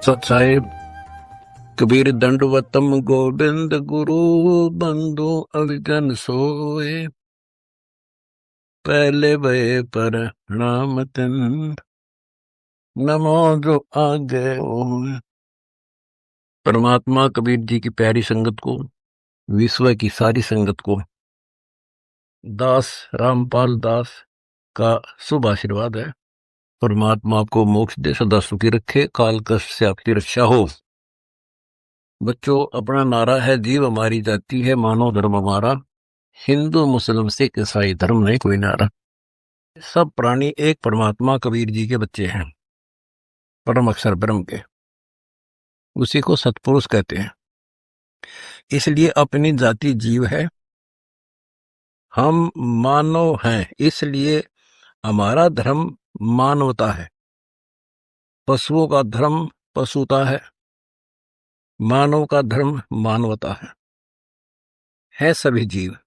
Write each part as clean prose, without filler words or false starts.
साहिब कबीर दंडवतम गोविंद गुरु बंधु अविजन सोए पहले भय पर नाम तिन नमो जो आगे ओए। परमात्मा कबीर जी की प्यारी संगत को, विश्व की सारी संगत को दास रामपाल दास का शुभ आशीर्वाद है। परमात्मा आपको मोक्ष दे, सदा सुखी रखे, काल कष्ट से आपकी रक्षा हो। बच्चों, अपना नारा है जीव हमारी जाति है, मानव धर्म हमारा, हिंदू मुस्लिम सिख ईसाई धर्म नहीं कोई नारा। सब प्राणी एक परमात्मा कबीर जी के बच्चे हैं, परम अक्षर ब्रह्म के, उसी को सतपुरुष कहते हैं। इसलिए अपनी जाति जीव है, हम मानव हैं, इसलिए हमारा धर्म मानवता है। पशुओं का धर्म पशुता है, मानव का धर्म मानवता है सभी जीव।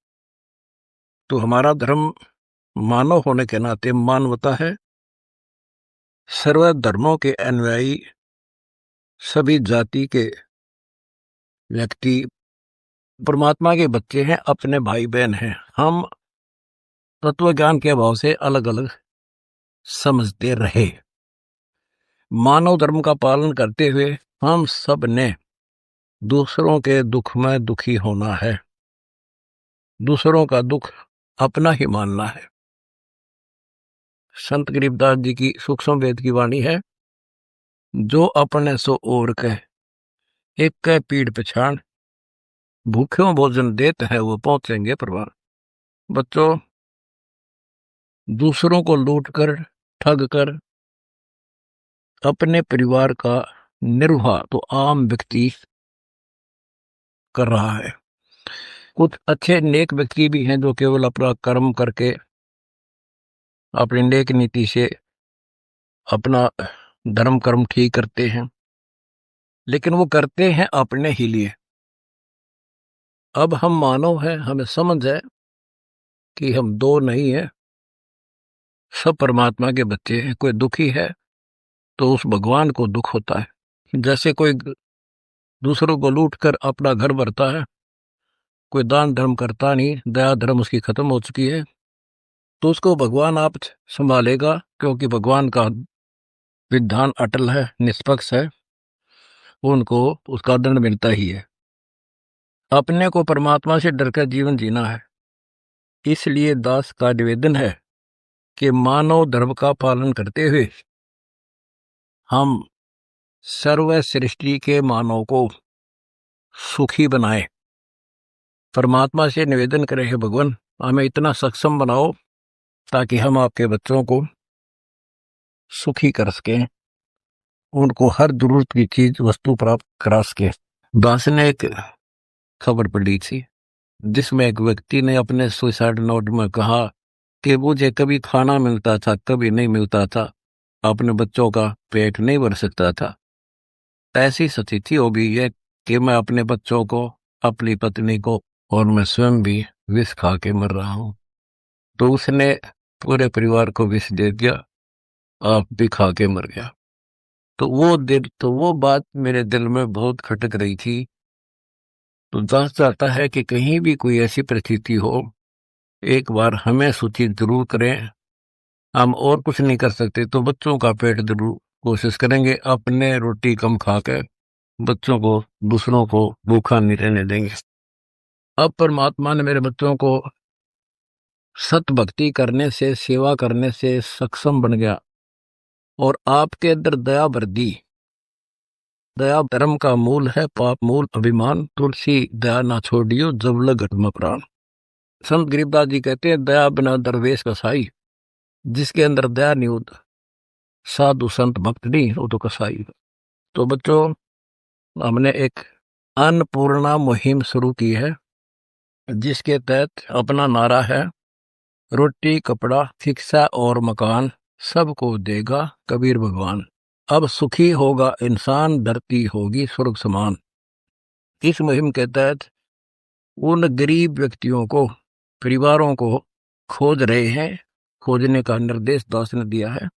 तो हमारा धर्म मानव होने के नाते मानवता है। सर्व धर्मों के अनुयायी, सभी जाति के व्यक्ति परमात्मा के बच्चे हैं, अपने भाई बहन हैं। हम तत्व ज्ञान के अभाव से अलग अलग समझते रहे। मानव धर्म का पालन करते हुए हम सब ने दूसरों के दुख में दुखी होना है, दूसरों का दुख अपना ही मानना है। संत गरीबदास जी की सूक्ष्म वेद की वाणी है, जो अपने सो और कह एक कह पीड़ पछाड़, भूखों भोजन देते हैं वो पहुंचेंगे परवान। बच्चों, दूसरों को लूट कर ठग कर अपने परिवार का निर्वाह तो आम व्यक्ति कर रहा है। कुछ अच्छे नेक व्यक्ति भी हैं जो केवल अपना कर्म करके अपनी नेक नीति से अपना धर्म कर्म ठीक करते हैं, लेकिन वो करते हैं अपने ही लिए। अब हम मानव हैं, हमें समझ है कि हम दो नहीं है, सब परमात्मा के बच्चे हैं। कोई दुखी है तो उस भगवान को दुख होता है। जैसे कोई दूसरों को लूट कर अपना घर भरता है, कोई दान धर्म करता नहीं, दया धर्म उसकी खत्म हो चुकी है, तो उसको भगवान आप संभालेगा, क्योंकि भगवान का विधान अटल है, निष्पक्ष है, उनको उसका दंड मिलता ही है। अपने को परमात्मा से डरकर जीवन जीना है। इसलिए दास का निवेदन है कि मानव धर्म का पालन करते हुए हम सर्व सृष्टि के मानव को सुखी बनाए। परमात्मा से निवेदन करें, हे भगवान हमें इतना सक्षम बनाओ ताकि हम आपके बच्चों को सुखी कर सकें, उनको हर जरूरत की चीज वस्तु प्राप्त करा सके। दास ने एक खबर पढ़ी थी जिसमें एक व्यक्ति ने अपने सुसाइड नोट में कहा कि मुझे कभी खाना मिलता था, कभी नहीं मिलता था, अपने बच्चों का पेट नहीं भर सकता था। ऐसी स्थिति हो गई है कि मैं अपने बच्चों को, अपनी पत्नी को और मैं स्वयं भी विष खा के मर रहा हूं। तो उसने पूरे परिवार को विष दे दिया, आप भी खा के मर गया। तो वो बात मेरे दिल में बहुत खटक रही थी। तो दास चाहता है कि कहीं भी कोई ऐसी परिस्थिति हो, एक बार हमें सूचित जरूर करें। हम और कुछ नहीं कर सकते तो बच्चों का पेट जरूर कोशिश करेंगे, अपने रोटी कम खाकर बच्चों को, दूसरों को भूखा नहीं रहने देंगे। अब परमात्मा ने मेरे बच्चों को सत भक्ति करने से, सेवा करने से सक्षम बन गया और आपके अंदर दया भर दी। दया धर्म का मूल है, पाप मूल अभिमान, तुलसी दया ना छोड़ियो जब लग घट प्राण। संत गरीबदास जी कहते हैं, दया बिना दरवेश कसाई, जिसके अंदर दया नहीं होता साधु संत भक्त नहीं, वो तो कसाई। तो बच्चों, हमने एक अन्नपूर्णा मुहिम शुरू की है, जिसके तहत अपना नारा है, रोटी कपड़ा शिक्षा और मकान सबको देगा कबीर भगवान। अब सुखी होगा इंसान, धरती होगी स्वर्ग समान। इस मुहिम के तहत उन गरीब व्यक्तियों को, परिवारों को खोज रहे हैं, खोजने का निर्देश दास ने दिया है।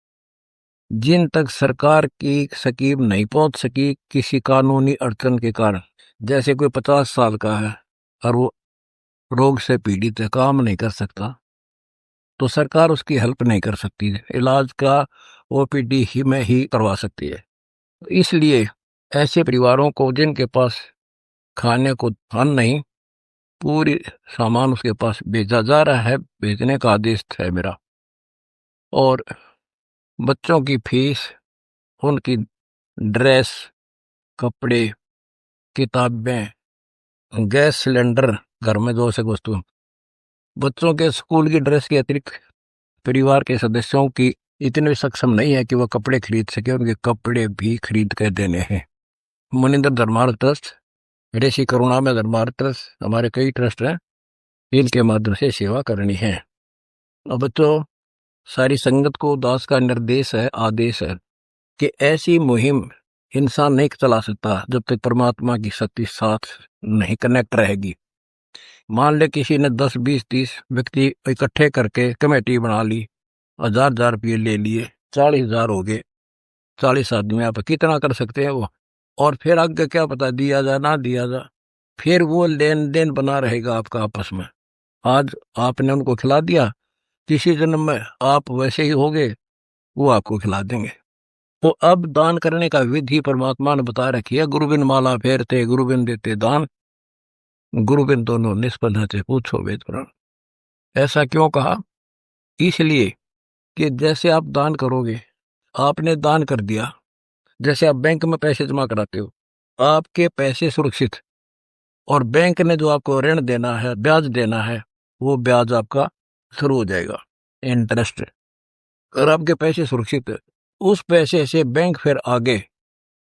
जिन तक सरकार की स्कीम नहीं पहुंच सकी किसी कानूनी अड़चन के कारण, जैसे कोई 50 साल का है और वो रोग से पीड़ित है, काम नहीं कर सकता, तो सरकार उसकी हेल्प नहीं कर सकती है, इलाज का ओपीडी ही में ही करवा सकती है। इसलिए ऐसे परिवारों को जिनके पास खाने को धन नहीं, पूरी सामान उसके पास भेजा जा रहा है, भेजने का आदेश है मेरा। और बच्चों की फीस, उनकी ड्रेस, कपड़े, किताबें, गैस सिलेंडर, घर में जो से वस्तु, बच्चों के स्कूल की ड्रेस के अतिरिक्त परिवार के सदस्यों की इतने सक्षम नहीं है कि वह कपड़े खरीद सके, उनके कपड़े भी खरीद कर देने हैं। मनिंदर धर्मार्थ ट्रस्ट, ऋषि करुणामय धर्मार्थ ट्रस्ट, हमारे कई ट्रस्ट हैं, इनके माध्यम से सेवा करनी है। अब बच्चों, सारी संगत को दास का निर्देश है, आदेश है कि ऐसी मुहिम इंसान नहीं चला सकता जब तक परमात्मा की शक्ति साथ नहीं कनेक्ट रहेगी। मान ले किसी ने 10, 20, 30 व्यक्ति इकट्ठे करके कमेटी बना ली, 1000 रुपये ले लिए, 40,000 हो गए, 40 आदमी आप कितना कर सकते हैं वो, और फिर आगे क्या पता दिया जा ना दिया जा, फिर वो लेन देन बना रहेगा आपका आपस में। आज आपने उनको खिला दिया, किसी जन्म में आप वैसे ही होगे, वो आपको खिला देंगे। तो अब दान करने का विधि परमात्मा ने बता रखी है। गुरुबिन माला फेरते, गुरुबिन देते दान, गुरुबिन दोनों निष्पन्न थे, पूछो वेद पुराण। ऐसा क्यों कहा? इसलिए कि जैसे आप दान करोगे, आपने दान कर दिया, जैसे आप बैंक में पैसे जमा कराते हो, आपके पैसे सुरक्षित, और बैंक ने जो आपको ऋण देना है, ब्याज देना है, वो ब्याज आपका शुरू हो जाएगा, इंटरेस्ट। और आपके पैसे सुरक्षित है, उस पैसे से बैंक फिर आगे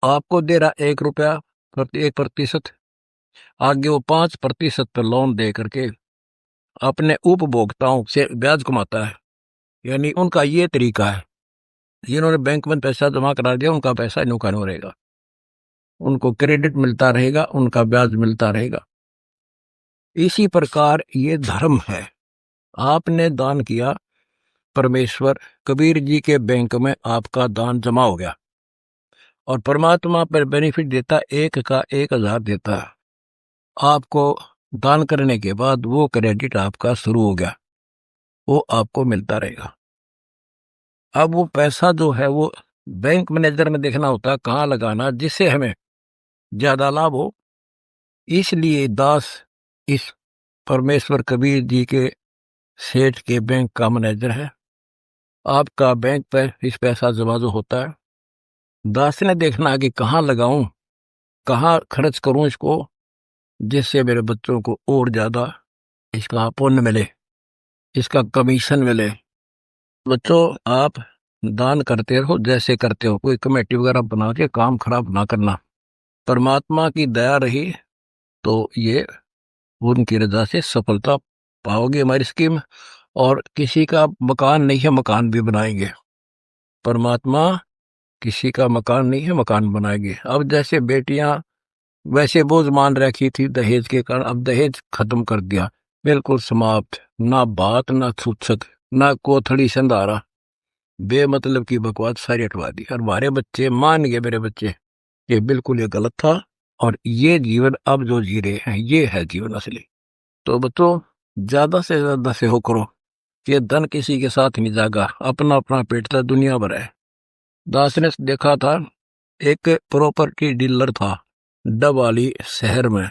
आपको दे रहा 1 रुपया प्रति 1%, आगे वो 5% पर लोन दे करके अपने उपभोक्ताओं से ब्याज कमाता है। यानी उनका ये तरीका है, जिन्होंने बैंक में पैसा जमा करा दिया उनका पैसा नुकसान हो रहेगा, उनको क्रेडिट मिलता रहेगा, उनका ब्याज मिलता रहेगा। इसी प्रकार ये धर्म है। आपने दान किया, परमेश्वर कबीर जी के बैंक में आपका दान जमा हो गया, और परमात्मा पर बेनिफिट देता, 1 का 1000 देता है आपको। दान करने के बाद वो क्रेडिट आपका शुरू हो गया, वो आपको मिलता रहेगा। अब वो पैसा जो है वो बैंक मैनेजर में देखना होता है कहाँ लगाना, जिससे हमें ज्यादा लाभ हो। इसलिए दास इस परमेश्वर कबीर जी के सेठ के बैंक का मैनेजर है। आपका बैंक पर इस पैसा जमा जो होता है, दास ने देखना कि कहाँ लगाऊं, कहाँ खर्च करूं इसको, जिससे मेरे बच्चों को और ज्यादा इसका पुण्य मिले, इसका कमीशन मिले। बच्चों, आप दान करते रहो जैसे करते हो, कोई कमेटी वगैरह बना के काम खराब ना करना। परमात्मा की दया रही तो ये उनकी रजा से सफलता पाओगे हमारी स्कीम। और किसी का मकान नहीं है, मकान भी बनाएंगे। परमात्मा किसी का मकान नहीं है, मकान बनाएंगे। अब जैसे बेटियां वैसे बोझ मान रखी थी दहेज के कारण, अब दहेज खत्म कर दिया, बिल्कुल समाप्त। ना बात, ना छूछक, ना कोथड़ी संधारा, बेमतलब की बकवास सारी हटवा दी। और हमारे बच्चे मान गए, मेरे बच्चे, ये बिल्कुल ये गलत था, और ये जीवन अब जो जी रहे हैं ये है जीवन असली। तो बच्चों, ज्यादा से ज्यादा सेहो करो, कि धन किसी के साथ नहीं जागा, अपना अपना पेटता दुनिया भर है। दास ने देखा था, एक प्रॉपर्टी डीलर था डबवाली शहर में,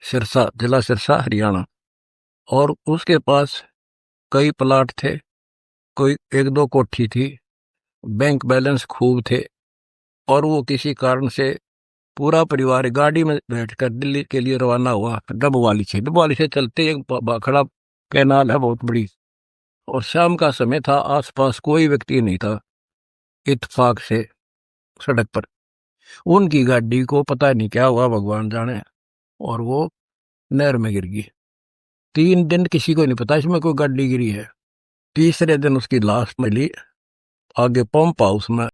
सिरसा, जिला सिरसा, हरियाणा, और उसके पास कई प्लाट थे, कोई 1-2 कोठी थी, बैंक बैलेंस खूब थे। और वो किसी कारण से पूरा परिवार गाड़ी में बैठकर दिल्ली के लिए रवाना हुआ, डबवाली से चलते एक भाखड़ा कैनाल है बहुत बड़ी, और शाम का समय था, आसपास कोई व्यक्ति नहीं था। इत्तेफाक से सड़क पर उनकी गाड़ी को पता नहीं क्या हुआ, भगवान जाने, और वो नहर में गिर गई। 3 दिन किसी को नहीं पता इसमें कोई गाड़ी गिरी है। तीसरे दिन उसकी लाश मिली आगे पंप हाउस में।